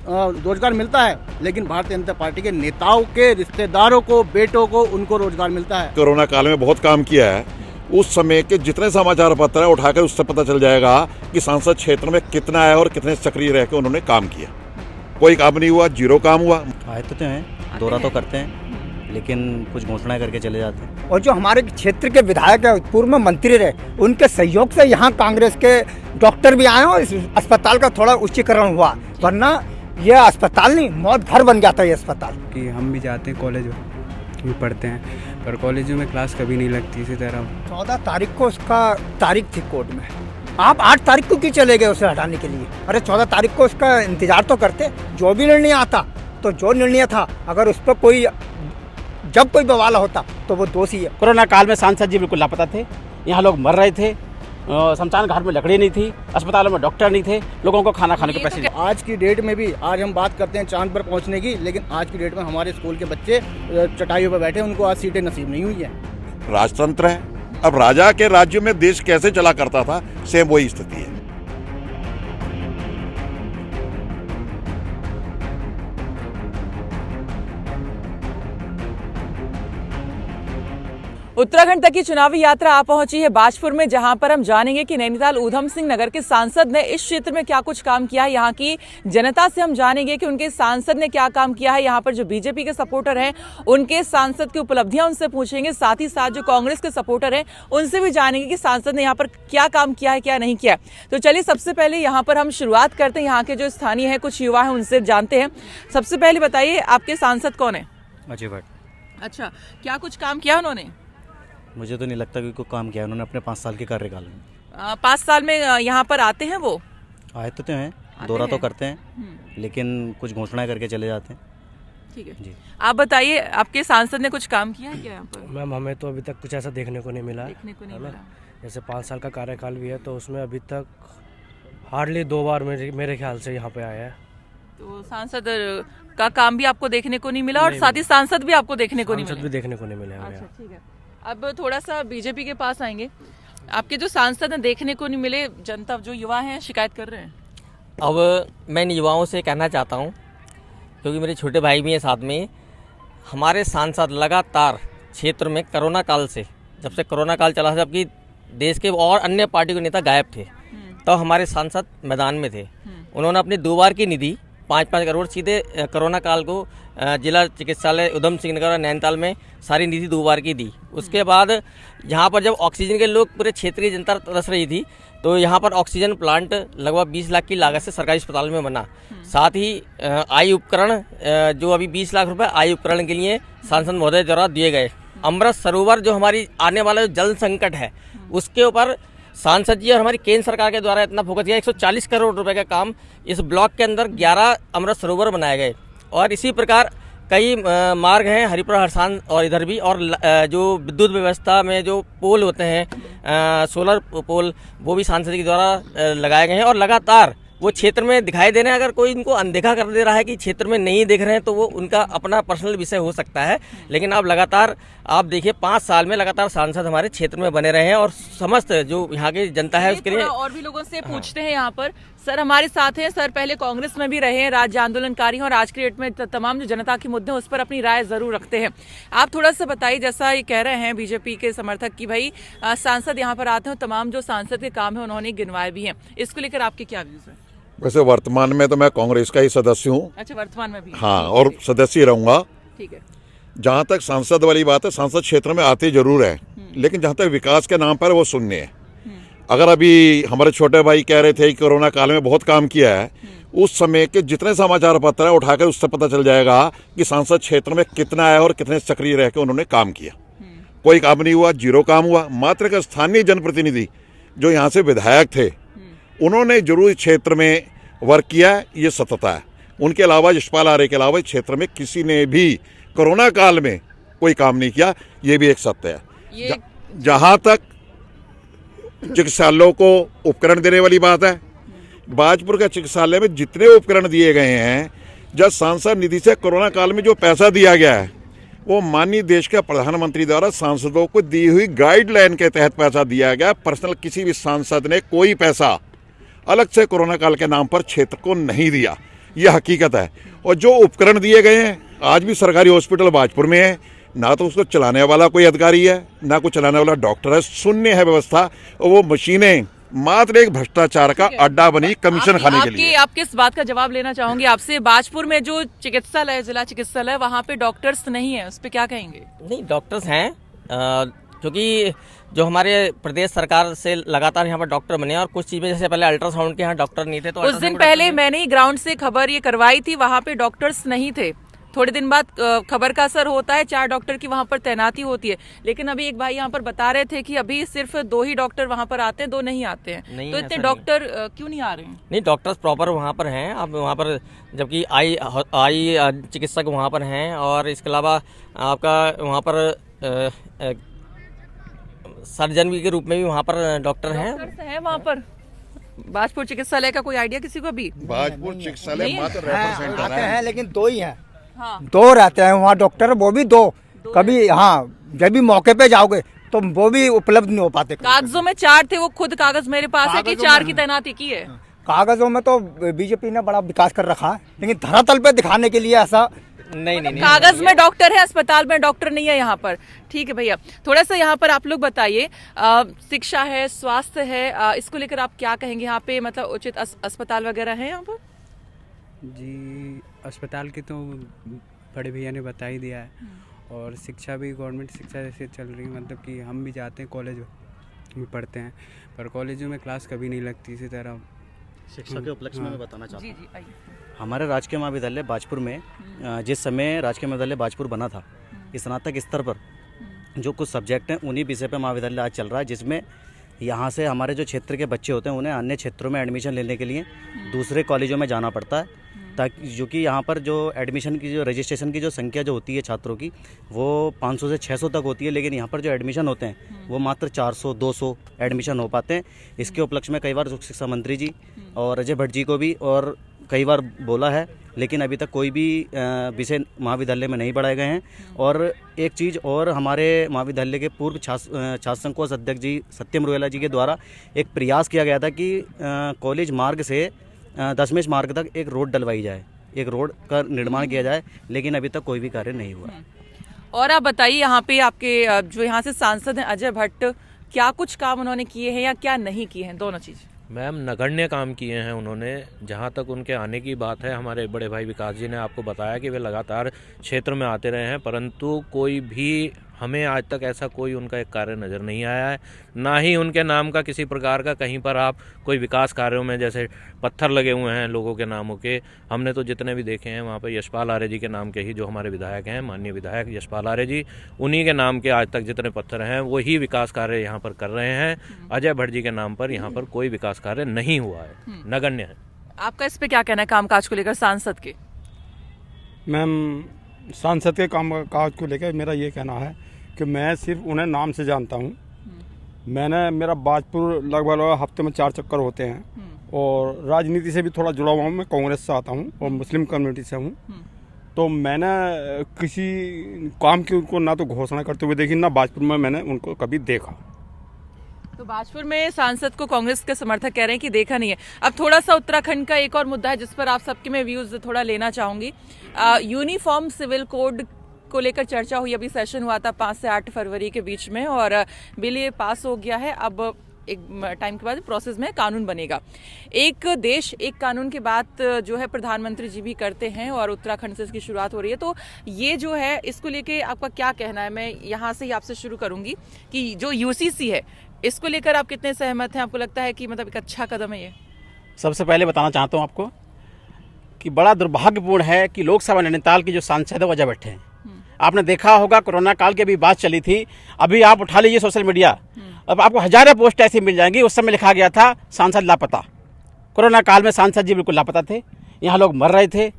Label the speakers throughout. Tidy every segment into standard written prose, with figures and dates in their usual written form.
Speaker 1: रोजगार मिलता है, लेकिन भारतीय जनता पार्टी के नेताओं के रिश्तेदारों को, बेटों को, उनको रोजगार मिलता है।
Speaker 2: कोरोना काल में बहुत काम किया है। उस समय के जितने समाचार पत्र है उठाकर उससे पता चल जाएगा कि सांसद क्षेत्र में कितना है और कितने सक्रिय रह के उन्होंने काम किया। कोई काम नहीं हुआ, जीरो काम हुआ।
Speaker 3: आए तो हैं, दौरा तो करते हैं, लेकिन कुछ घोषणाएं करके चले जाते हैं।
Speaker 4: और जो हमारे क्षेत्र के विधायक है, पूर्व में मंत्री रहे, उनके सहयोग से यहाँ कांग्रेस के डॉक्टर भी आए और इस अस्पताल का थोड़ा उच्चीकरण हुआ, वरना ये अस्पताल नहीं, मौत घर बन गया था ये अस्पताल।
Speaker 5: कि हम भी जाते हैं कॉलेज में पढ़ते हैं, पर कॉलेजों में क्लास कभी नहीं लगती इसी तरह।
Speaker 4: 14 तारीख को उसका तारीख थी कोर्ट में, आप 8 तारीख को क्यों चले गए उसे हटाने के लिए? अरे 14 तारीख को उसका इंतजार तो करते। जो भी निर्णय आता, तो जो निर्णय था, अगर उस पर कोई जब कोई बवाल होता तो वो दोषी है।
Speaker 6: कोरोना काल में सांसद जी बिल्कुल लापता थे। यहाँ लोग मर रहे थे, शमशान घाट में लकड़ी नहीं थी, अस्पतालों में डॉक्टर नहीं थे, लोगों को खाना खाने के पैसे नहीं।
Speaker 1: आज की डेट में भी, आज हम बात करते हैं चांद पर पहुंचने की, लेकिन आज की डेट में हमारे स्कूल के बच्चे चटाइयों पर बैठे, उनको आज सीटें नसीब नहीं हुई है।
Speaker 2: राजतंत्र है, अब राजा के राज्य में देश कैसे चला करता था, सेम वही स्थिति है।
Speaker 7: उत्तराखंड तक की चुनावी यात्रा आ पहुंची है बाजपुर में, जहां पर हम जानेंगे कि नैनीताल ऊधम सिंह नगर के सांसद ने इस क्षेत्र में क्या कुछ काम किया है। यहां की जनता से हम जानेंगे कि उनके सांसद ने क्या काम किया है। यहां पर जो बीजेपी के सपोर्टर हैं, उनके सांसद की उपलब्धियां उनसे पूछेंगे। साथ ही साथ जो कांग्रेस के सपोर्टर हैं, उनसे भी जानेंगे कि सांसद ने यहाँ पर क्या काम किया है, क्या नहीं किया। तो चलिए सबसे पहले यहाँ पर हम शुरुआत करते हैं। यहाँ के जो स्थानीय है, कुछ युवा है, उनसे जानते हैं। सबसे पहले बताइए, आपके सांसद कौन है?
Speaker 3: अजय भट्ट।
Speaker 7: अच्छा, क्या कुछ काम किया उन्होंने?
Speaker 3: मुझे तो नहीं लगता कि कोई काम किया उन्होंने अपने 5 साल के कार्यकाल में।
Speaker 7: 5 साल में यहाँ पर आते हैं वो?
Speaker 3: आए तो हैं, दौरा तो करते हैं, लेकिन कुछ घोषणाएं करके चले जाते हैं।
Speaker 7: ठीक है
Speaker 3: जी।
Speaker 7: आप बताइए, आपके सांसद ने कुछ काम किया है क्या यहाँ पर?
Speaker 8: मैम, हमें तो अभी तक कुछ ऐसा देखने को नहीं मिला।
Speaker 7: देखने को नहीं मिला।
Speaker 8: जैसे 5 साल का कार्यकाल भी है, तो उसमें अभी तक हार्डली 2 बार मेरे ख्याल से यहाँ पे आया है।
Speaker 7: तो सांसद का काम भी आपको देखने को नहीं मिला, और साथ ही सांसद भी आपको देखने को नहीं मिला?
Speaker 8: भी देखने को नहीं मिले हमें।
Speaker 7: अच्छा, ठीक है। अब थोड़ा सा बीजेपी के पास आएंगे। आपके जो सांसद हैं देखने को नहीं मिले, जनता जो युवा हैं शिकायत कर रहे हैं।
Speaker 9: अब मैं इन युवाओं से कहना चाहता हूं, क्योंकि मेरे छोटे भाई भी हैं साथ में, हमारे सांसद लगातार क्षेत्र में कोरोना काल से, जब से कोरोना काल चला, जबकि देश के और अन्य पार्टी के नेता गायब थे, तो हमारे सांसद मैदान में थे। उन्होंने अपनी 2 बार की निधि 5-5 करोड़ सीधे कोरोना काल को जिला चिकित्सालय ऊधम सिंह नगर और नैनीताल में सारी निधि 2 बार की दी। उसके बाद यहाँ पर जब ऑक्सीजन के लोग, पूरे क्षेत्र की जनता तरस रही थी, तो यहाँ पर ऑक्सीजन प्लांट लगभग 20 लाख की लागत से सरकारी अस्पताल में बना। साथ ही आई उपकरण, जो अभी 20 लाख रुपए आई उपकरण के लिए सांसद महोदय द्वारा दिए गए। अमृत सरोवर जो हमारी आने वाला जो जल संकट है, उसके ऊपर सांसद जी और हमारी केंद्र सरकार के द्वारा इतना फोकस किया। 140 करोड़ रुपए का काम इस ब्लॉक के अंदर 11 अमृत सरोवर बनाए गए। और इसी प्रकार कई मार्ग हैं, हरिपुर, हरसान और इधर भी। और जो विद्युत व्यवस्था में जो पोल होते हैं, सोलर पोल, वो भी सांसद के द्वारा लगाए गए हैं। और लगातार वो क्षेत्र में दिखाई दे रहे हैं। अगर कोई इनको अनदेखा कर दे रहा है कि क्षेत्र में नहीं देख रहे हैं, तो वो उनका अपना पर्सनल विषय हो सकता है। लेकिन अब लगातार आप देखिए, 5 साल में लगातार सांसद हमारे क्षेत्र में बने रहे हैं, और समस्त जो यहाँ की जनता है उसके लिए।
Speaker 7: और भी लोगों से पूछते हैं यहाँ पर। सर हमारे साथ हैं, सर पहले कांग्रेस में भी रहे हैं, राज्य आंदोलनकारी हैं, और आज की डेट में तमाम जो जनता के मुद्दे हैं उस पर अपनी राय जरूर रखते हैं। आप थोड़ा सा बताइए, जैसा ये कह रहे हैं बीजेपी के समर्थक कि भाई सांसद यहाँ पर आते हैं, तमाम जो सांसद के काम है उन्होंने गिनवाए भी हैं, इसको लेकर आपके क्या व्यूज है?
Speaker 2: वैसे वर्तमान में तो मैं कांग्रेस का ही सदस्य हूँ।
Speaker 7: अच्छा, वर्तमान में भी?
Speaker 2: हाँ, और सदस्य रहूंगा।
Speaker 7: ठीक है।
Speaker 2: जहाँ तक सांसद वाली बात है, सांसद क्षेत्र में आते जरूर है, लेकिन जहाँ तक विकास के नाम पर वो शून्य है। अगर अभी हमारे छोटे भाई कह रहे थे कि कोरोना काल में बहुत काम किया है, उस समय के जितने समाचार पत्र है उठाकर उससे पता चल जाएगा कि सांसद क्षेत्र में कितना है और कितने सक्रिय रह के उन्होंने काम किया। कोई काम नहीं हुआ, जीरो काम हुआ। मात्र एक स्थानीय जनप्रतिनिधि जो यहाँ से विधायक थे, उन्होंने जरूर क्षेत्र में वर्क किया है, ये सत्यता है। उनके अलावा, यशपाल आर्य के अलावा क्षेत्र में किसी ने भी कोरोना काल में कोई काम नहीं किया, ये भी एक सत्य है। जहाँ तक चिकित्सालयों को उपकरण देने वाली बात है, बाजपुर के चिकित्सालय में जितने उपकरण दिए गए हैं, जब सांसद निधि से कोरोना काल में जो पैसा दिया गया है, वो माननीय देश के प्रधानमंत्री द्वारा सांसदों को दी हुई गाइडलाइन के तहत पैसा दिया गया। पर्सनल किसी भी सांसद ने कोई पैसा अलग से कोरोना काल के नाम पर क्षेत्र को नहीं दिया। ये हकीकत है। और जो उपकरण दिए गए हैं, आज भी सरकारी हॉस्पिटल बाजपुर में है, ना तो उसको चलाने वाला कोई अधिकारी है, ना कोई चलाने वाला डॉक्टर है, शून्य है व्यवस्था। और वो मशीनें मात्र एक भ्रष्टाचार का अड्डा बनी कमीशन खाने के लिए।
Speaker 7: आप किस बात का जवाब लेना चाहोगे आपसे? बाजपुर में जो चिकित्सालय है, जिला चिकित्सालय, वहाँ पे डॉक्टर्स नहीं है, उस पर क्या कहेंगे?
Speaker 9: नहीं, डॉक्टर्स हैं, क्योंकि जो हमारे प्रदेश सरकार से लगातार यहाँ पर डॉक्टर बने और कुछ चीजें जैसे पहले अल्ट्रासाउंड के यहाँ डॉक्टर नहीं थे, तो
Speaker 7: उस दिन पहले मैंने ही ग्राउंड से खबर ये करवाई थी, वहाँ पे डॉक्टर्स नहीं थे। थोड़े दिन बाद खबर का असर होता है, 4 डॉक्टर की वहाँ पर तैनाती होती है। लेकिन अभी एक भाई यहाँ पर बता रहे थे कि अभी सिर्फ 2 ही डॉक्टर वहाँ पर आते हैं, 2 नहीं आते हैं। तो इतने डॉक्टर क्यों नहीं आ रहे हैं? नहीं,
Speaker 9: डॉक्टर्स प्रॉपर वहाँ पर हैं। अब वहाँ पर जबकि आई चिकित्सक वहाँ पर हैं, और इसके अलावा आपका वहाँ पर सर्जन के रूप में भी वहाँ पर डॉक्टर हैं
Speaker 7: वहाँ पर। बाजपुर चिकित्सालय का कोई आइडिया किसी को भी?
Speaker 2: बाजपुर चिकित्सालय मात्र रेफर सेंटर
Speaker 4: है, लेकिन 2 ही हैं। हाँ। 2 रहते हैं वहाँ डॉक्टर, वो भी 2 कभी। हाँ, जब भी मौके पे जाओगे तो वो भी उपलब्ध नहीं हो पाते।
Speaker 7: कागजों में 4 थे, वो खुद कागज मेरे पास है कि 4 की तैनाती की है।
Speaker 4: कागजों में तो बीजेपी ने बड़ा विकास कर रखा है, लेकिन धरातल पे दिखाने के लिए ऐसा
Speaker 9: नहीं।
Speaker 7: कागज में डॉक्टर है, अस्पताल में डॉक्टर नहीं है यहाँ पर। ठीक है भैया, थोड़ा सा यहाँ पर आप लोग बताइए, शिक्षा है, स्वास्थ्य है, इसको लेकर आप क्या कहेंगे? यहाँ पे मतलब उचित अस्पताल वगैरह है यहाँ पर?
Speaker 5: जी, अस्पताल की तो बड़े भैया ने बता ही दिया है, और शिक्षा भी गवर्नमेंट शिक्षा जैसे चल रही है, मतलब कि हम भी जाते हैं कॉलेज में पढ़ते हैं, पर कॉलेजों में क्लास कभी नहीं लगती। इसी तरह
Speaker 3: शिक्षा के उपलक्ष्य में मैं बताना चाहता हूँ,
Speaker 7: जी आइए।
Speaker 3: हमारे राजकीय महाविद्यालय बाजपुर में जिस समय राजकीय महाविद्यालय बाजपुर बना था, स्नातक स्तर पर जो कुछ सब्जेक्ट हैं उन्हीं विषय पर महाविद्यालय आज चल रहा है, जिसमें यहाँ से हमारे जो क्षेत्र के बच्चे होते हैं उन्हें अन्य क्षेत्रों में एडमिशन लेने के लिए दूसरे कॉलेजों में जाना पड़ता है, ताकि जो कि यहाँ पर जो एडमिशन की जो रजिस्ट्रेशन की जो संख्या जो होती है छात्रों की, वो 500 से 600 तक होती है, लेकिन यहाँ पर जो एडमिशन होते हैं वो मात्र 400-200 एडमिशन हो पाते हैं। इसके उपलक्ष्य में कई बार शिक्षा मंत्री जी और अजय भट्ट जी को भी और कई बार बोला है, लेकिन अभी तक कोई भी विषय महाविद्यालय में नहीं बढ़ाए गए हैं। और एक चीज़ और, हमारे महाविद्यालय के पूर्व छात्र संघ कोष अध्यक्ष जी सत्यम रोयला जी के द्वारा एक प्रयास किया गया था कि कॉलेज मार्ग से दशमेश मार्ग तक एक रोड डलवाई जाए, एक रोड का निर्माण किया जाए, लेकिन अभी तक कोई भी कार्य नहीं हुआ।
Speaker 7: और आप बताइए, यहाँ पे आपके जो यहाँ से सांसद हैं अजय भट्ट, क्या कुछ काम उन्होंने किए हैं या क्या नहीं किए हैं? दोनों चीज़।
Speaker 10: मैम, नगण्य काम किए हैं उन्होंने। जहाँ तक उनके आने की बात है, हमारे बड़े भाई विकास जी ने आपको बताया कि वे लगातार क्षेत्र में आते रहे हैं, परंतु कोई भी हमें आज तक ऐसा कोई उनका एक कार्य नज़र नहीं आया है। ना ही उनके नाम का किसी प्रकार का कहीं पर आप कोई विकास कार्यों में जैसे पत्थर लगे हुए हैं लोगों के नामों के, हमने तो जितने भी देखे हैं वहाँ पर यशपाल आर्य जी के नाम के ही जो हमारे विधायक हैं, माननीय विधायक यशपाल आर्य जी, उन्हीं के नाम के आज तक जितने पत्थर हैं वही विकास कार्य यहाँ पर कर रहे हैं। अजय भट्ट जी के नाम पर यहाँ पर कोई विकास कार्य नहीं हुआ है, नगण्य है।
Speaker 7: आपका इस पर क्या कहना है कामकाज को लेकर सांसद के?
Speaker 11: मैम, सांसद के कामकाज को लेकर मेरा ये कहना है कि मैं सिर्फ उन्हें नाम से जानता हूँ। मेरा बाजपुर लगभग हफ्ते में 4 चक्कर होते हैं, और राजनीति से भी थोड़ा जुड़ा हुआ हूँ। मैं कांग्रेस से आता हूँ और मुस्लिम कम्युनिटी से हूँ, तो मैंने किसी काम की उनको ना तो घोषणा करते हुए देखी, ना बाजपुर में मैंने उनको कभी देखा।
Speaker 7: तो बाजपुर में सांसद को कांग्रेस के समर्थक कह रहे हैं कि देखा नहीं है। अब थोड़ा सा उत्तराखंड का एक और मुद्दा है जिस पर आप सबके मैं व्यूज थोड़ा लेना चाहूंगी। यूनिफॉर्म सिविल कोड को लेकर चर्चा हुई, अभी सेशन हुआ था 5 से 8 फरवरी के बीच में, और बिल ये पास हो गया है। अब एक टाइम के बाद प्रोसेस में कानून बनेगा। एक देश एक कानून की बात जो है प्रधानमंत्री जी भी करते हैं, और उत्तराखंड से इसकी शुरुआत हो रही है। तो ये जो है, इसको लेके आपका क्या कहना है? मैं यहाँ से ही आपसे शुरू करूंगी कि जो यूसीसी है, इसको लेकर आप कितने सहमत हैं? आपको लगता है कि मतलब एक अच्छा कदम है ये?
Speaker 6: सबसे पहले बताना चाहता हूँ आपको कि बड़ा दुर्भाग्यपूर्ण है कि लोकसभा नैनीताल की जो सांसद है वो अजय भट्ट हैं। आपने देखा होगा कोरोना काल की भी बात चली थी, अभी आप उठा लीजिए सोशल मीडिया, अब आपको हजारों पोस्ट ऐसी मिल जाएंगी। उस समय लिखा गया था सांसद लापता। कोरोना काल में सांसद जी बिल्कुल लापता थे, यहाँ लोग मर रहे थे,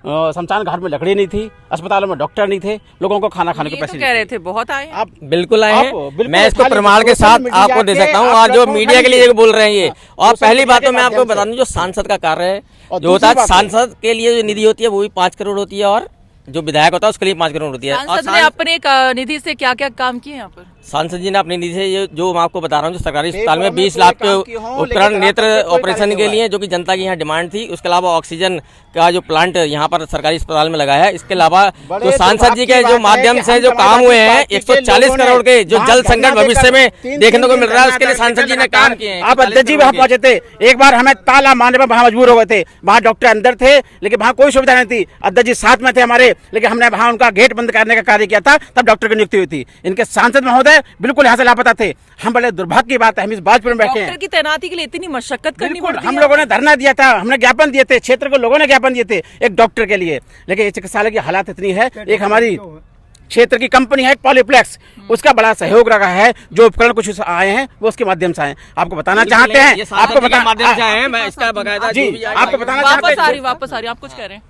Speaker 6: शमशान घाट में लकड़ी नहीं थी, अस्पतालों में डॉक्टर नहीं थे, लोगों को खाना खाने के पैसे
Speaker 7: कह रहे थे बहुत आए।
Speaker 9: आप बिल्कुल आए हैं, मैं इसको प्रमाण के साथ आपको दे सकता हूँ। और जो मीडिया के लिए बोल रहे हैं ये, और पहली बात तो मैं आपको बता दूं, जो सांसद का कार्य है जो होता है, सांसद के लिए जो निधि होती है वो भी 5 करोड़ होती है, और जो विधायक होता है उसके लिए 5 करोड़ होती है।
Speaker 7: सांसद ने अपने निधि से क्या क्या काम किए यहाँ पर?
Speaker 9: सांसद जी ने अपनी निधि से ये जो मैं आपको बता रहा हूँ, जो सरकारी अस्पताल में 20 लाख के उपकरण नेत्र ऑपरेशन के लिए, जो कि जनता की यहाँ डिमांड थी, उसके अलावा ऑक्सीजन का जो प्लांट यहाँ पर सरकारी अस्पताल में लगाया है। इसके अलावा जो सांसद जी के जो माध्यम से जो काम हुए हैं, 140 करोड़ के जो जल संकट भविष्य में देखने को मिल रहा है, उसके लिए सांसद जी ने काम किए हैं।
Speaker 6: आप अध्यक्ष जी वहाँ पहुंचे थे, एक बार हमें ताला मारने पर वहाँ मजबूर हो गए थे। वहाँ डॉक्टर अंदर थे लेकिन वहाँ कोई सुविधा नहीं थी। अध्यक्ष जी साथ में थे हमारे, लेकिन हमने वहाँ उनका गेट बंद करने का कार्य किया था, तब डॉक्टर की नियुक्ति हुई थी। इनके सांसद महोदय बिल्कुल यहाँ से लापता थे। हम बड़े दुर्भाग्य की बात है, हम इस बाजपुर में बैठे हैं।
Speaker 7: डॉक्टर की तैनाती के लिए इतनी मशक्कत करनी पड़ती है।
Speaker 6: हम लोगों ने धरना दिया था, हमने ज्ञापन दिए थे, क्षेत्र के लोगों ने ज्ञापन दिए थे एक डॉक्टर के लिए, लेकिन इस चिकित्सालय की हालात इतनी है। एक हमारी क्षेत्र की कंपनी है पॉलीप्लेक्स, उसका बड़ा सहयोग रहा है। जो उपकरण कुछ आए हैं वो उसके माध्यम से आए। आपको बताना चाहते हैं, आपको
Speaker 9: माध्यम से आए हैं, मैं इसका बकायदा
Speaker 6: जी आपको बताना चाहते हैं।
Speaker 7: वापस आ रही, आप कुछ कह रहे हैं?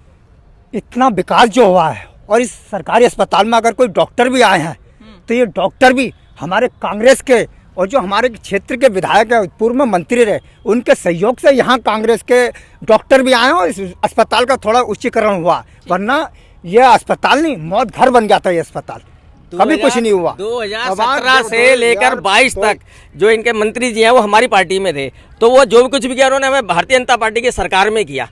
Speaker 4: इतना विकास जो हुआ है, और इस सरकारी अस्पताल में अगर कोई डॉक्टर भी आए हैं तो ये डॉक्टर भी हमारे कांग्रेस के और जो हमारे क्षेत्र के विधायक है, पूर्व मंत्री रहे, उनके सहयोग से यहाँ कांग्रेस के डॉक्टर भी आए हैं और इस अस्पताल का थोड़ा उच्चीकरण हुआ। वरना ये अस्पताल नहीं, मौत घर बन जाता है ये अस्पताल, कभी कुछ नहीं हुआ।
Speaker 9: 2017 से लेकर 22 तक जो इनके मंत्री जी हैं वो हमारी पार्टी में थे, तो वो जो भी कुछ भी किया उन्होंने हमें भारतीय जनता पार्टी की सरकार में किया।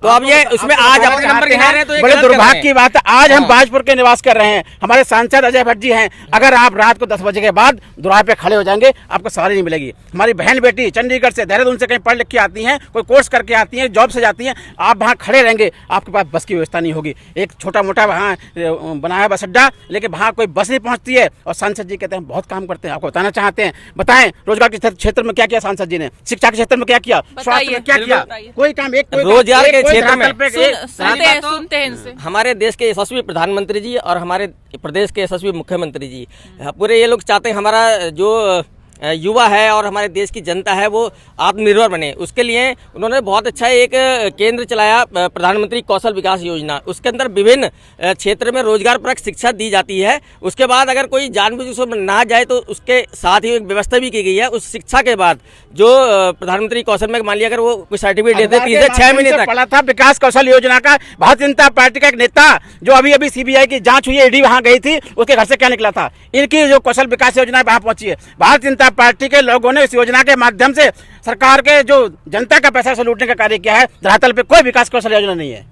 Speaker 9: तो अब ये उसमें आज अपने नंबर गिना रहे हैं, तो ये
Speaker 6: बड़े
Speaker 9: गलत कर रहे
Speaker 6: दुर्भाग्य
Speaker 9: हैं।
Speaker 6: की बात है। आज हम बाजपुर के निवास कर रहे हैं, हमारे सांसद अजय भट्ट जी हैं। अगर आप रात को 10 बजे के बाद दोराहे पे खड़े हो जाएंगे, आपको सवारी नहीं मिलेगी। हमारी बहन बेटी चंडीगढ़ से, देहरादून से कहीं पढ़ लिख के आती हैं, कोई कोर्स करके आती हैं, जॉब से जाती हैं, आप वहाँ खड़े रहेंगे, आपके पास बस की व्यवस्था नहीं होगी। एक छोटा मोटा वहाँ बनाया है बस अड्डा, लेकिन वहाँ कोई बस नहीं पहुँचती है। और सांसद जी कहते हैं बहुत काम करते हैं। आपको बताना चाहते हैं, बताएं रोजगार के क्षेत्र में क्या किया सांसद जी ने, शिक्षा के क्षेत्र में क्या किया, स्वास्थ्य में क्या किया, कोई काम एक
Speaker 9: रोजगार के क्षेत्र में
Speaker 7: सुनते हैं इनसे।
Speaker 9: हमारे देश के यशस्वी प्रधानमंत्री जी और हमारे प्रदेश के यशस्वी मुख्यमंत्री जी, पूरे ये लोग चाहते हैं हमारा जो युवा है और हमारे देश की जनता है वो आत्मनिर्भर बने। उसके लिए उन्होंने बहुत अच्छा एक केंद्र चलाया, प्रधानमंत्री कौशल विकास योजना। उसके अंदर विभिन्न क्षेत्र में रोजगार परक शिक्षा दी जाती है। उसके बाद अगर कोई जानबूझ से ना जाए तो उसके साथ ही एक व्यवस्था भी की गई है। उस शिक्षा के बाद जो प्रधानमंत्री कौशल में मान लिया अगर वो कोई सर्टिफिकेट देते 3 से 6 महीने तक
Speaker 6: पढ़ा था विकास कौशल योजना का। भारतीय जनता पार्टी का एक नेता जो अभी सीबीआई की जांच हुई है, ईडी वहां गई थी, उसके घर से क्या निकला था, इनकी जो कौशल विकास योजना वहां पहुंची है। भारतीय जनता पार्टी के लोगों ने इस योजना के माध्यम से सरकार के जो जनता का पैसा से लूटने का कार्य किया है। धरातल पे कोई विकास कौशल योजना नहीं है।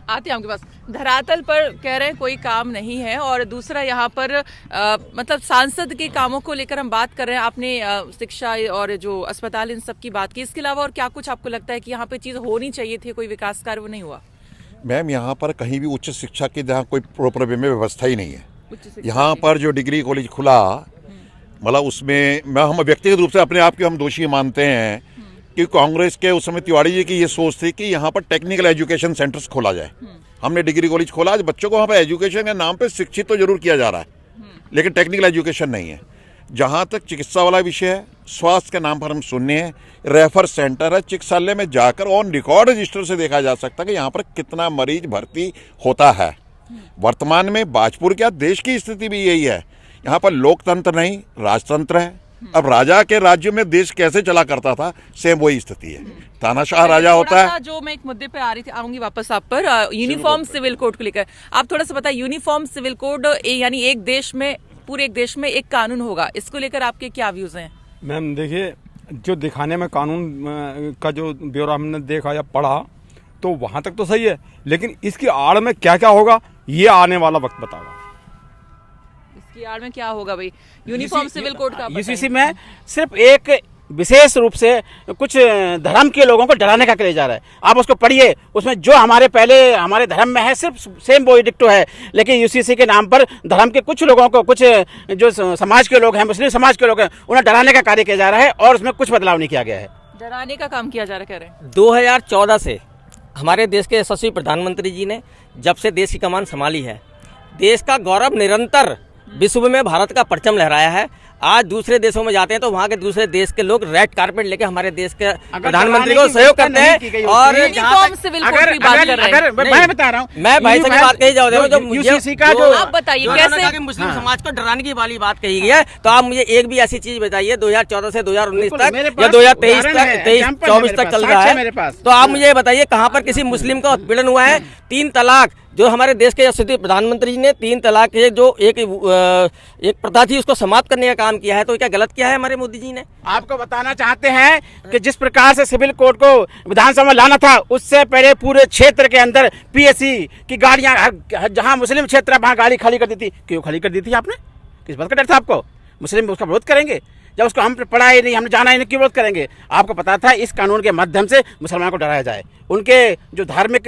Speaker 7: आते हैं आपके पास। धरातल पर कह रहे हैं कोई काम नहीं है, और दूसरा यहाँ पर मतलब सांसद के कामों को लेकर हम बात कर रहे हैं। आपने शिक्षा और जो अस्पताल इन सब की बात की, इसके अलावा और क्या कुछ आपको लगता है कि यहाँ पे चीज़ होनी चाहिए थी, कोई विकास कार्य वो नहीं हुआ?
Speaker 2: मैम यहाँ पर कहीं भी उच्च शिक्षा की जहाँ कोई प्रॉपर वे में व्यवस्था ही नहीं है। यहाँ पर जो डिग्री कॉलेज खुला, मतलब उसमें हम व्यक्तिगत रूप से अपने आप को हम दोषी मानते हैं कि कांग्रेस के उस समय तिवारी जी की ये सोच थी कि यहाँ पर टेक्निकल एजुकेशन सेंटर्स खोला जाए। हमने डिग्री कॉलेज खोला, आज बच्चों को वहाँ पर एजुकेशन के नाम पे शिक्षित तो जरूर किया जा रहा है, लेकिन टेक्निकल एजुकेशन नहीं है। जहाँ तक चिकित्सा वाला विषय है, स्वास्थ्य के नाम पर हम सुनने हैं, रेफर सेंटर है, चिकित्सालय में जाकर ऑन रिकॉर्ड रजिस्टर से देखा जा सकता है कि यहाँ पर कितना मरीज भर्ती होता है। वर्तमान में बाजपुर क्या देश की स्थिति भी यही है। यहाँ पर लोकतंत्र नहीं, राजतंत्र है। अब राजा के राज्य में देश कैसे चला करता था, सेम वही स्थिति है। तानाशाह राजा होता है।
Speaker 7: जो मैं एक मुद्दे पे आ रही थी, आऊंगी वापस आप पर, यूनिफॉर्म सिविल कोड को लेकर आप थोड़ा सा बताइए। यूनिफॉर्म सिविल कोड यानी एक देश में, पूरे एक देश में एक कानून होगा, इसको लेकर आपके क्या व्यूज हैं?
Speaker 11: मैम देखिए, जो दिखाने में कानून का जो ब्यौरा हमने देखा या पढ़ा तो वहाँ तक तो सही है, लेकिन इसकी आड़ में क्या क्या होगा ये आने वाला वक्त बताएगा।
Speaker 7: इसकी आड़ में क्या होगा भाई? यूनिफॉर्म सिविल कोड का
Speaker 6: यूसीसी में सिर्फ एक विशेष रूप से कुछ धर्म के लोगों को डराने का किया जा रहा है। आप उसको पढ़िए, उसमें जो हमारे पहले हमारे धर्म में है सिर्फ सेम वो डिक्टो है, लेकिन यूसीसी के नाम पर धर्म के कुछ लोगों को, कुछ जो समाज के लोग हैं, मुस्लिम समाज के लोग हैं, उन्हें डराने का कार्य किया जा रहा है और उसमें कुछ बदलाव नहीं किया गया है।
Speaker 7: डराने का काम किया जा रहा है, कह रहे हैं।
Speaker 9: 2014 से हमारे देश के यशस्वी प्रधानमंत्री जी ने जब से देश की कमान संभाली है, देश का गौरव निरंतर विश्व में भारत का परचम लहराया है। आज दूसरे देशों में जाते हैं तो वहाँ के दूसरे देश के लोग रेड कारपेट लेके हमारे देश के प्रधानमंत्री को सहयोग करते हैं। और
Speaker 7: यूनिफॉर्म सिविल कोड की बात कर रहे हैं।
Speaker 6: मैं बता रहा हूँ,
Speaker 9: मैं भाई साहब की बात कही जाओ, जो
Speaker 6: यूसीसी का जो
Speaker 7: आप बताइए कैसे
Speaker 9: मुस्लिम समाज को डराने की वाली बात कही गई है, तो आप मुझे एक भी ऐसी चीज बताइए 2014 से 2019 तक या 2023 तक 23-24 तक चल रहा है, तो आप मुझे बताइए कहाँ पर किसी मुस्लिम का उत्पीड़न हुआ है? 3 तलाक जो हमारे देश के यशस्वी प्रधानमंत्री जी ने 3 तलाक के जो एक प्रथा थी उसको समाप्त करने का काम किया है, तो क्या गलत किया है हमारे मोदी जी ने?
Speaker 6: आपको बताना चाहते हैं कि जिस प्रकार से सिविल कोड को विधानसभा में लाना था, उससे पहले पूरे क्षेत्र के अंदर पीएससी की गाड़ियां जहां मुस्लिम क्षेत्र है वहां गाड़ी खाली कर दी थी। क्यों खाली कर दी थी आपने? किस बात का डर था आपको? मुस्लिम उसका विरोध करेंगे? जब उसको हम पढ़ा ही नहीं, हमने जाना ही नहीं, क्यों विरोध करेंगे? आपको पता था इस कानून के माध्यम से मुसलमानों को डराया जाए, उनके जो धार्मिक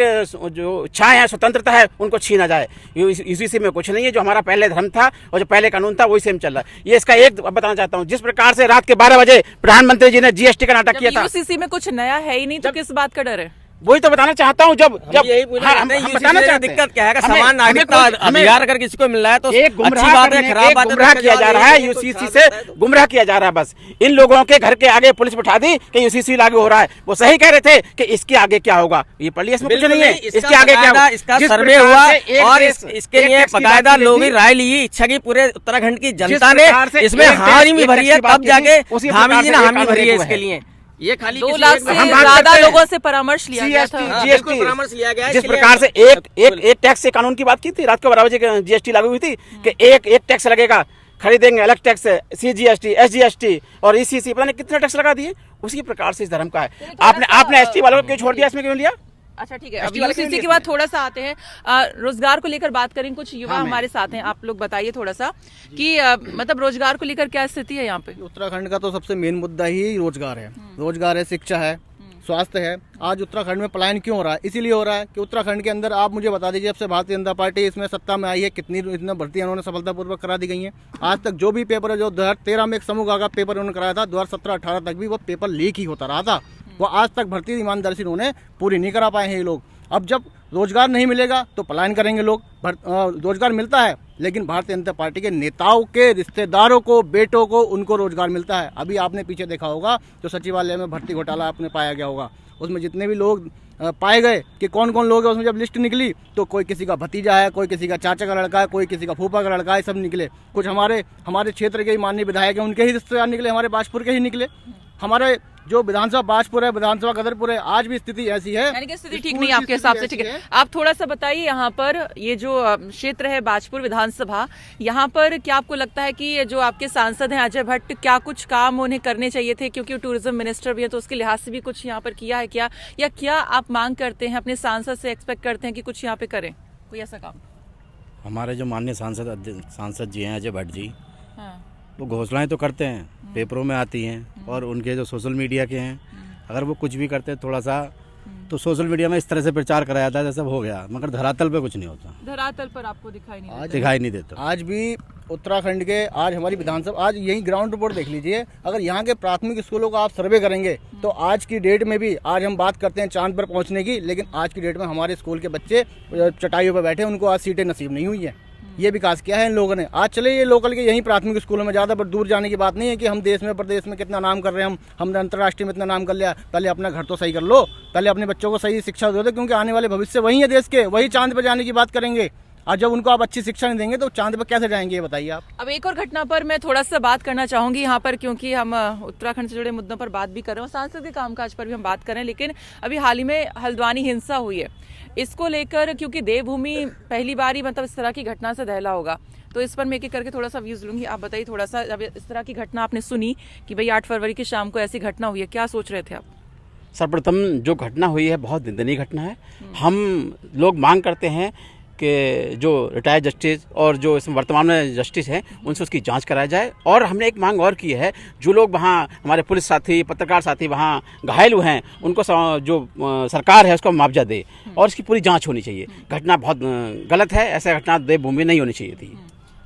Speaker 6: जो इच्छाएं हैं, स्वतंत्रता है, उनको छीना जाए। यूसीसी में कुछ नहीं है, जो हमारा पहले धर्म था और जो पहले कानून था वही सेम चल रहा है। ये इसका एक बताना चाहता हूँ, जिस प्रकार से रात के 12 बजे प्रधानमंत्री जी ने जीएसटी का नाटक किया था।
Speaker 7: यूसीसी में कुछ नया है ही नहीं, तो किस बात का डर है?
Speaker 6: वही तो बताना चाहता हूँ। जब
Speaker 9: यही
Speaker 6: हम बताना चाहते हैं
Speaker 9: दिक्कत क्या है, समान नागरिकता अधिकार अगर किसी को मिल रहा है तो
Speaker 6: एक गुमराह बात है, खराब बात गुमराह किया जा रहा है, यूसीसी से गुमराह किया जा रहा है। बस इन लोगों के घर के आगे पुलिस बिठा दी कि यूसीसी लागू हो रहा है। वो सही कह रहे थे कि इसके आगे क्या होगा, ये पढ़ लिया, इसमें कुछ नहीं है। इसके आगे क्या होगा,
Speaker 9: इसका सर्वे हुआ और इसके लिए बाकायदा लोगों की राय ली, इच्छा की पूरे उत्तराखंड की जनता ने इसमें हामी भी भरी है, तब जाके हामी जी ने हामी भरी है इसके लिए। ये खाली
Speaker 7: 2 लाख से ज्यादा लोगों से परामर्श लिया गया था।
Speaker 9: जीएसटी परामर्श लिया गया है।
Speaker 6: जिस प्रकार से एक टैक्स से कानून की बात की थी, रात को 12 बजे जीएसटी लागू हुई थी कि एक टैक्स लगेगा, खरीदेंगे अलग टैक्स, सीजीएसटी, एसजीएसटी और ईसीसी, पता नहीं कितने टैक्स लगा दिए। उसी प्रकार से इस धर्म का है। आपने एसटी वालों को क्यों छोड़ दिया, इसमें क्यों लिया?
Speaker 7: अच्छा ठीक है, अब यूसीसी के बाद थोड़ा सा आते हैं रोजगार को लेकर बात करें। कुछ युवा हमारे साथ हैं, आप लोग बताइए थोड़ा सा कि मतलब रोजगार को लेकर क्या स्थिति है यहाँ पे?
Speaker 1: उत्तराखंड का तो सबसे मेन मुद्दा ही रोजगार है। रोजगार है, शिक्षा है, स्वास्थ्य है। आज उत्तराखंड में पलायन क्यों हो रहा है? इसीलिए हो रहा है कि उत्तराखंड के अंदर आप मुझे बता दीजिए, जब से भारतीय जनता पार्टी इसमें सत्ता में आई है, कितनी इतनी भर्तियां उन्होंने सफलतापूर्वक करा दी गई हैं। आज तक जो भी पेपर है, जो 2013 में एक समूह का पेपर उन्होंने कराया था, 2017-18 तक भी वो पेपर लीक ही होता रहा था। वो आज तक भर्ती ईमानदारी से उन्होंने पूरी नहीं करा पाए हैं ये लोग। अब जब रोजगार नहीं मिलेगा तो पलायन करेंगे लोग। रोजगार मिलता है, लेकिन भारतीय जनता पार्टी के नेताओं के रिश्तेदारों को, बेटों को, उनको रोजगार मिलता है। अभी आपने पीछे देखा होगा जो सचिवालय में भर्ती घोटाला आपने पाया गया होगा, उसमें जितने भी लोग पाए गए कि कौन कौन लोग हैं, उसमें जब लिस्ट निकली तो कोई किसी का भतीजा है, कोई किसी का चाचा का लड़का है, कोई किसी का फूफा का लड़का है, सब निकले। कुछ हमारे क्षेत्र के ही माननीय विधायक हैं, उनके ही रिश्तेदार निकले, हमारे बाजपुर के ही निकले। हमारे जो विधानसभा बाजपुर है, विधानसभा गदरपुर है, आज भी स्थिति ऐसी है,
Speaker 7: यानी कि स्थिति ठीक नहीं है आपके हिसाब से। ठीक है, आप थोड़ा सा बताइए यहाँ पर ये जो क्षेत्र है बाजपुर विधानसभा, यहाँ पर क्या आपको लगता है कि जो आपके सांसद हैं अजय भट्ट, क्या कुछ काम उन्हें करने चाहिए थे? क्योंकि टूरिज्म मिनिस्टर भी है, तो उसके लिहाज से भी कुछ यहाँ पर किया है क्या, या क्या आप मांग करते हैं अपने सांसद से, एक्सपेक्ट करते हैं कि कुछ यहाँ पे करें कोई ऐसा काम?
Speaker 3: हमारे जो माननीय सांसद जी हैं अजय भट्ट जी, वो घोषणाएं तो करते हैं, पेपरों में आती हैं, और उनके जो सोशल मीडिया के हैं, अगर वो कुछ भी करते हैं थोड़ा सा, तो सोशल मीडिया में इस तरह से प्रचार कराया जाता है जैसे हो गया, मगर धरातल पे कुछ नहीं होता।
Speaker 7: धरातल पर आपको दिखाई नहीं देता?
Speaker 1: आज भी उत्तराखंड के, आज हमारी विधानसभा, आज यही ग्राउंड रिपोर्ट देख लीजिए। अगर यहाँ के प्राथमिक स्कूलों का आप सर्वे करेंगे तो आज की डेट में भी, आज हम बात करते हैं चांद पर पहुँचने की, लेकिन आज की डेट में हमारे स्कूल के बच्चे चटाइयों पर बैठे, उनको आज सीटें नसीब नहीं हुई है। ये विकास किया है इन लोगों ने। आज चले ये लोकल के यहीं प्राथमिक स्कूलों में, ज़्यादा दूर जाने की बात नहीं है कि हम देश में प्रदेश में कितना नाम कर रहे हैं, हमने अंतर्राष्ट्रीय में इतना नाम कर लिया। पहले अपना घर तो सही कर लो, पहले अपने बच्चों को सही शिक्षा दो, क्योंकि आने वाले भविष्य वही है देश के, वही चांद पर जाने की बात करेंगे। और जब उनको आप अच्छी शिक्षा नहीं देंगे तो चांद पर कैसे जाएंगे, ये बताइए आप।
Speaker 7: अब एक और घटना पर मैं थोड़ा सा बात करना चाहूंगी यहाँ पर, क्योंकि हम उत्तराखंड से जुड़े मुद्दों पर बात भी कर रहे हैं, सांसद के कामकाज पर भी हम बात करें, लेकिन अभी हाल ही में हल्द्वानी हिंसा हुई है, इसको लेकर, क्योंकि देवभूमि पहली बार ही मतलब इस तरह की घटना से दहला होगा, तो इस पर मैं एक करके थोड़ा सा व्यूज लूंगी। आप बताइए थोड़ा सा, जब इस तरह की घटना आपने सुनी कि भाई 8 फरवरी की शाम को ऐसी घटना हुई है, क्या सोच रहे थे आप?
Speaker 6: सर्वप्रथम जो घटना हुई है बहुत निंदनीय घटना है। हम लोग मांग करते हैं कि जो रिटायर्ड जस्टिस और जो इसमें वर्तमान में जस्टिस हैं उनसे उसकी जांच कराया जाए। और हमने एक मांग और की है, जो लोग वहाँ हमारे पुलिस साथी, पत्रकार साथी वहाँ घायल हुए हैं, उनको जो सरकार है उसको मुआवजा दे और इसकी पूरी जांच होनी चाहिए। घटना बहुत गलत है, ऐसा घटना देवभूमि नहीं होनी चाहिए थी।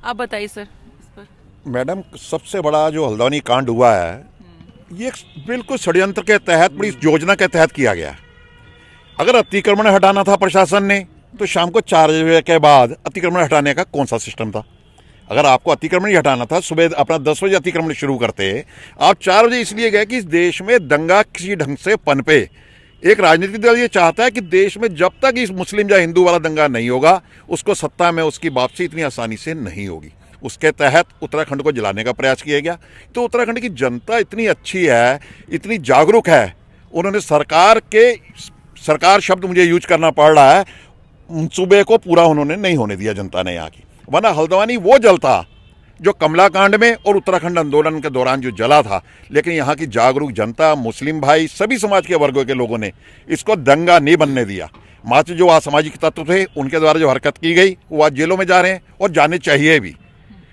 Speaker 7: आप बताइए सर इस पर।
Speaker 2: मैडम, सबसे बड़ा जो हल्द्वानी कांड हुआ है, ये बिल्कुल षड्यंत्र के तहत, बड़ी योजना के तहत किया गया। अगर अतिक्रमण हटाना था प्रशासन ने, तो शाम को 4 बजे के बाद अतिक्रमण हटाने का कौन सा सिस्टम था? अगर आपको अतिक्रमण ही हटाना था, सुबह अपना 10 बजे अतिक्रमण शुरू करते, आप 4 बजे इसलिए गए कि इस देश में दंगा किसी ढंग से पनपे। एक राजनीतिक दल ये चाहता है कि देश में जब तक इस मुस्लिम या हिंदू वाला दंगा नहीं होगा, उसको सत्ता में उसकी वापसी इतनी आसानी से नहीं होगी। उसके तहत उत्तराखंड को जलाने का प्रयास किया गया। तो उत्तराखंड की जनता इतनी अच्छी है, इतनी जागरूक है, उन्होंने सरकार शब्द मुझे यूज करना पड़ रहा है, मंसूबे को पूरा उन्होंने नहीं होने दिया जनता ने यहाँ की, वरना हल्द्वानी वो जलता जो कमला कांड में और उत्तराखंड आंदोलन के दौरान जो जला था। लेकिन यहाँ की जागरूक जनता, मुस्लिम भाई, सभी समाज के वर्गों के लोगों ने इसको दंगा नहीं बनने दिया। मात्र जो असामाजिक तत्व थे उनके द्वारा जो हरकत की गई वो आज जेलों में जा रहे हैं और जाने चाहिए भी।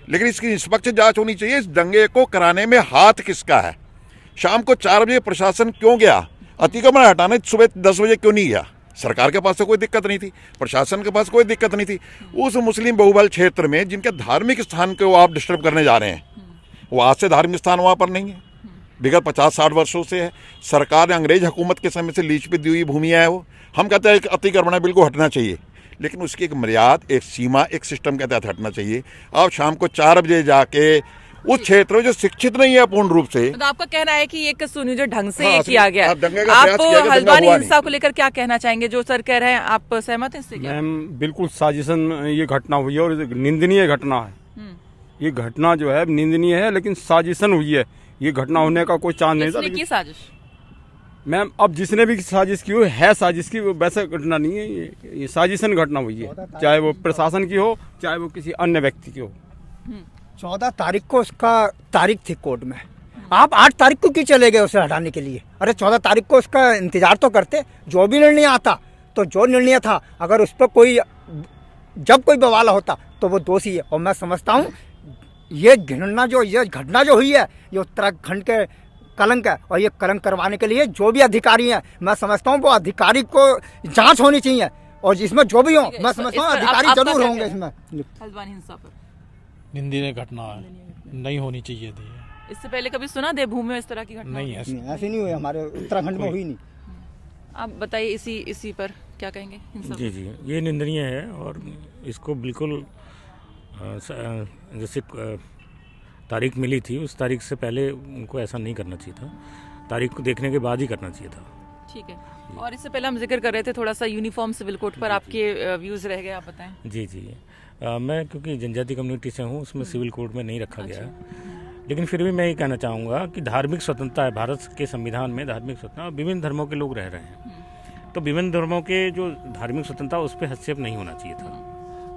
Speaker 2: लेकिन इसकी निष्पक्ष जांच होनी चाहिए। इस दंगे को कराने में हाथ किसका है? शाम को 4 बजे प्रशासन क्यों गया? अतिक्रमण हटाने सुबह 10 बजे क्यों नहीं गया? सरकार के पास तो कोई दिक्कत नहीं थी, प्रशासन के पास कोई दिक्कत नहीं थी। उस मुस्लिम बहुबल क्षेत्र में जिनके धार्मिक स्थान को आप डिस्टर्ब करने जा रहे हैं, वो आज से धार्मिक स्थान वहाँ पर नहीं है, विगत 50-60 वर्षों से है। सरकार ने अंग्रेज हुकूमत के समय से लीज पे दी हुई भूमि है वो। हम कहते हैं कि अतिक्रमण बिल्कुल हटना चाहिए, लेकिन उसकी एक मर्यादा, एक सीमा, एक सिस्टम के तहत हटना चाहिए। आप शाम को 4 बजे जाके उस क्षेत्र में जो शिक्षित नहीं है पूर्ण रूप से,
Speaker 7: तो आपका कहना है कि ये एक सुनियोजित ढंग से
Speaker 2: हाँ,
Speaker 7: ये किया गया। आप हल्द्वानी हिंसा को लेकर क्या कहना चाहेंगे? जो सर कह रहे हैं, आप सहमत हैं इससे?
Speaker 11: मैम बिल्कुल साजिशन ये घटना हुई है और निंदनीय घटना है। ये घटना जो है निंदनीय है, लेकिन साजिशन हुई है। ये घटना होने का कोई चांस नहीं था।
Speaker 7: किसने की साजिश?
Speaker 11: मैम अब जिसने भी साजिश की हो, है साजिश की, वो वैसा घटना नहीं है। ये साजिशन घटना हुई है, चाहे वो प्रशासन की हो, चाहे वो किसी अन्य व्यक्ति की हो।
Speaker 4: 14 तारीख को उसका तारीख थी कोर्ट में। आप 8 तारीख को क्यों चले गए उसे हटाने के लिए? अरे 14 तारीख को उसका इंतजार तो करते। जो भी निर्णय आता, तो जो निर्णय था, अगर उस पर कोई, जब कोई बवाल होता तो वो दोषी है। और मैं समझता हूँ ये घृणा जो, ये घटना जो हुई है, ये उत्तराखंड के कलंक है। और ये कलंक करवाने के लिए जो भी अधिकारी हैं, मैं समझता हूँ वो अधिकारी को जांच होनी चाहिए। और जिसमें जो भी हो, मैं समझता हूँ अधिकारी जरूर होंगे इसमें।
Speaker 7: हल्द्वानी हिंसा पर
Speaker 12: निंदनीय घटना है, नहीं होनी चाहिए थी।
Speaker 7: इससे पहले कभी सुना देवभूमि में इस तरह की घटना?
Speaker 12: नहीं,
Speaker 4: ऐसी नहीं हुई, हमारे उत्तराखंड में हुई नहीं।
Speaker 7: आप बताइए इसी पर क्या कहेंगे? हिंसा
Speaker 13: जी जी, ये निंदनीय है और इसको बिल्कुल जैसे तारीख मिली थी उस तारीख से पहले उनको ऐसा नहीं करना चाहिए था, तारीख को देखने के बाद ही करना चाहिए था।
Speaker 7: ठीक है। और इससे पहले हम जिक्र कर रहे थे थोड़ा सा यूनिफॉर्म सिविल कोड पर, आपके व्यूज रह गए, आप बताएं।
Speaker 13: जी जी, मैं क्योंकि जनजाति कम्युनिटी से हूँ, उसमें सिविल कोड में नहीं रखा गया है, लेकिन फिर भी मैं ये कहना चाहूँगा कि धार्मिक स्वतंत्रता है भारत के संविधान में। धार्मिक स्वतंत्रता, विभिन्न धर्मों के लोग रह रहे हैं, तो विभिन्न धर्मों के जो धार्मिक स्वतंत्रता उस पर हस्तक्षेप नहीं होना चाहिए था।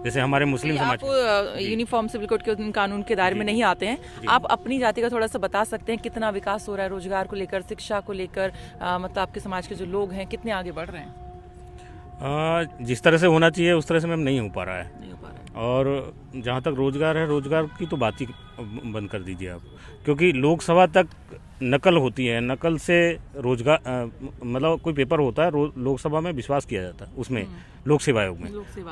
Speaker 13: जैसे हमारे मुस्लिम समाज,
Speaker 7: आप यूनिफॉर्म सिविल कोड के कानून के दायरे में नहीं आते हैं, आप अपनी जाति का थोड़ा सा बता सकते हैं कितना विकास हो रहा है रोजगार को लेकर, शिक्षा को लेकर, मतलब आपके समाज के जो लोग हैं कितने आगे बढ़ रहे हैं?
Speaker 13: जिस तरह से होना चाहिए उस तरह से मैम नहीं हो पा रहा है। और जहाँ तक रोजगार है, रोजगार की तो बात ही बंद कर दीजिए आप, क्योंकि लोकसभा तक नकल होती है, नकल से रोजगार, मतलब कोई पेपर होता है लोकसभा में विश्वास किया जाता है उसमें, लोक सेवा आयोग में,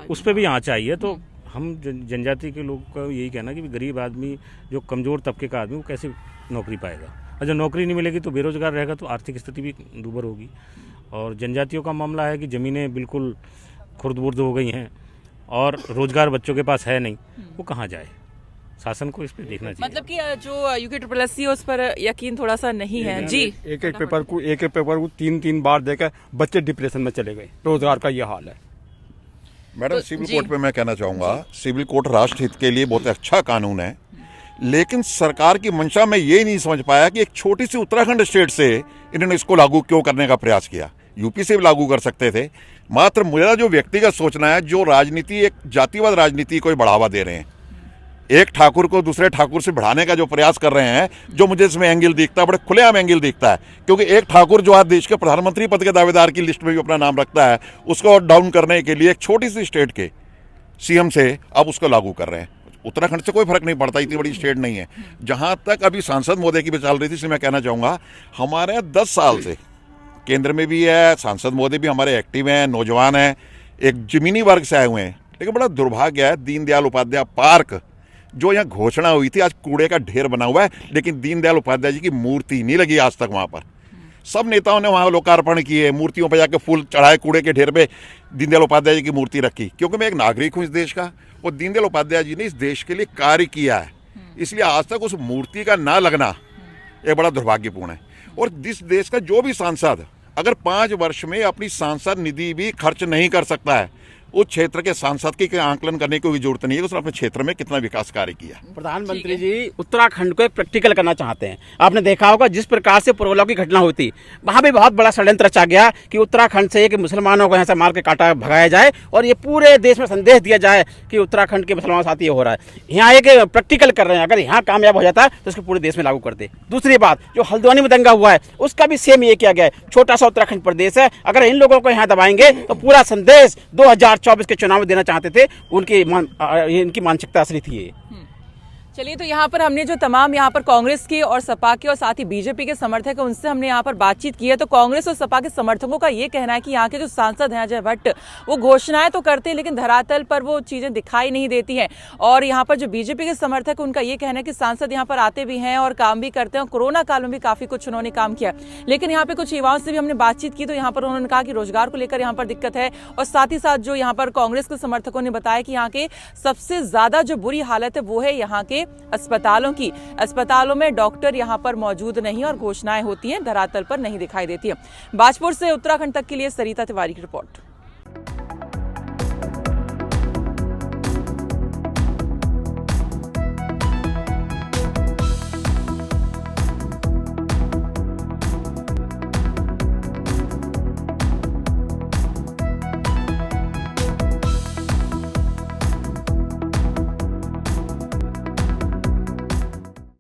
Speaker 13: उस पर भी आँच आई है। तो हम जनजाति के लोग का यही कहना कि गरीब आदमी, जो कमज़ोर तबके का आदमी, वो कैसे नौकरी पाएगा? और जब नौकरी नहीं मिलेगी तो बेरोजगार रहेगा, तो आर्थिक स्थिति भी दुर्भर होगी। और जनजातियों का मामला है कि ज़मीनें बिल्कुल खुर्द-बुर्द हो गई हैं और रोजगार बच्चों के पास है नहीं, वो कहाँ जाए? शासन को इस पे देखना चाहिए।
Speaker 7: मतलब कि जो UKSSC उस पर यकीन थोड़ा सा नहीं है। जी,
Speaker 11: एक पेपर को 3 बार देकर बच्चे डिप्रेशन में चले गए। रोजगार का ये हाल है।
Speaker 2: मैडम, सिविल कोड पे मैं कहना चाहूँगा, सिविल कोड राष्ट्र हित के लिए बहुत अच्छा कानून है, लेकिन सरकार की मंशा में ये नहीं समझ पाया कि एक छोटी सी उत्तराखंड स्टेट से इन्होंने इसको लागू क्यों करने का प्रयास किया। यूपी से भी लागू कर सकते थे। मात्र मेरा जो व्यक्तिगत सोचना है, जो राजनीति, एक जातिवाद राजनीति को बढ़ावा दे रहे हैं, एक ठाकुर को दूसरे ठाकुर से बढ़ाने का जो प्रयास कर रहे हैं, जो मुझे इसमें एंगल दिखता है, बड़े खुलेआम एंगल दिखता है। क्योंकि एक ठाकुर जो आज देश के प्रधानमंत्री पद के दावेदार की लिस्ट में भी अपना नाम रखता है, उसको डाउन करने के लिए एक छोटी सी स्टेट के सीएम से अब उसको लागू कर रहे हैं। उत्तराखंड से कोई फर्क नहीं पड़ता, इतनी बड़ी स्टेट नहीं है। जहां तक अभी सांसद महोदय की भी चल रही थी, इसलिए मैं कहना चाहूँगा, हमारे 10 साल से केंद्र में भी है, सांसद महोदय भी हमारे एक्टिव हैं, नौजवान हैं, एक जमीनी वर्ग से आए हुए हैं। लेकिन बड़ा दुर्भाग्य है, दीनदयाल उपाध्याय पार्क जो यहाँ घोषणा हुई थी, आज कूड़े का ढेर बना हुआ है, लेकिन दीनदयाल उपाध्याय जी की मूर्ति नहीं लगी आज तक वहाँ पर। सब नेताओं ने वहाँ लोकार्पण किए, मूर्तियों पर जाकर फूल चढ़ाए, कूड़े के ढेर पे दीनदयाल उपाध्याय जी की मूर्ति रखी। क्योंकि मैं एक नागरिक हूँ इस देश का, और दीनदयाल उपाध्याय जी ने इस देश के लिए कार्य किया है, इसलिए आज तक उस मूर्ति का ना लगना एक बड़ा दुर्भाग्यपूर्ण है। और जिस देश का जो भी सांसद अगर 5 वर्ष में अपनी सांसद निधि भी खर्च नहीं कर सकता है, उस क्षेत्र के सांसद की आंकलन करने की कोई जरूरत नहीं है उसने अपने क्षेत्र में कितना विकास कार्य किया।
Speaker 6: प्रधानमंत्री जी उत्तराखंड को एक प्रैक्टिकल करना चाहते हैं। आपने देखा होगा जिस प्रकार से पुरवला की घटना हुई थी, वहां भी बहुत बड़ा षड्यंत्र रचा गया कि उत्तराखंड से एक मुसलमानों को यहाँ से मार के काटा भगाया जाए और ये पूरे देश में संदेश दिया जाए कि उत्तराखंड के मुसलमान साथ ये हो रहा है। यहाँ एक प्रैक्टिकल कर रहे हैं, अगर यहाँ कामयाब हो जाता है तो उसको पूरे देश में लागू कर दे। दूसरी बात, जो हल्द्वानी में दंगा हुआ है उसका भी सेम ये किया गया है। छोटा सा उत्तराखंड प्रदेश है, अगर इन लोगों को यहाँ दबाएंगे तो पूरा संदेश 2024 के चुनाव में देना चाहते थे। इनकी मानसिकता असली थी ये।
Speaker 7: चलिए, तो यहाँ पर हमने जो तमाम यहाँ पर कांग्रेस के और सपा के और साथ ही बीजेपी के समर्थक हैं उनसे हमने यहाँ पर बातचीत की है। तो कांग्रेस और सपा के समर्थकों का ये कहना है कि यहाँ के जो सांसद हैं अजय भट्ट, वो घोषणाएं तो करते हैं लेकिन धरातल पर वो चीजें दिखाई नहीं देती हैं। और यहाँ पर जो बीजेपी के समर्थक उनका ये कहना है कि सांसद यहाँ पर आते भी हैं और काम भी करते हैं। कोरोना काल में भी काफी कुछ उन्होंने काम किया। लेकिन यहाँ पे कुछ युवाओं से भी हमने बातचीत की तो यहाँ पर उन्होंने कहा कि रोजगार को लेकर यहाँ पर दिक्कत है। और साथ ही साथ जो यहाँ पर कांग्रेस के समर्थकों ने बताया कि यहाँ के सबसे ज्यादा जो बुरी हालत है वो है यहाँ के अस्पतालों में डॉक्टर यहाँ पर मौजूद नहीं और घोषणाएं होती हैं, धरातल पर नहीं दिखाई देती है। बाजपुर से उत्तराखंड तक के लिए सरिता तिवारी की रिपोर्ट।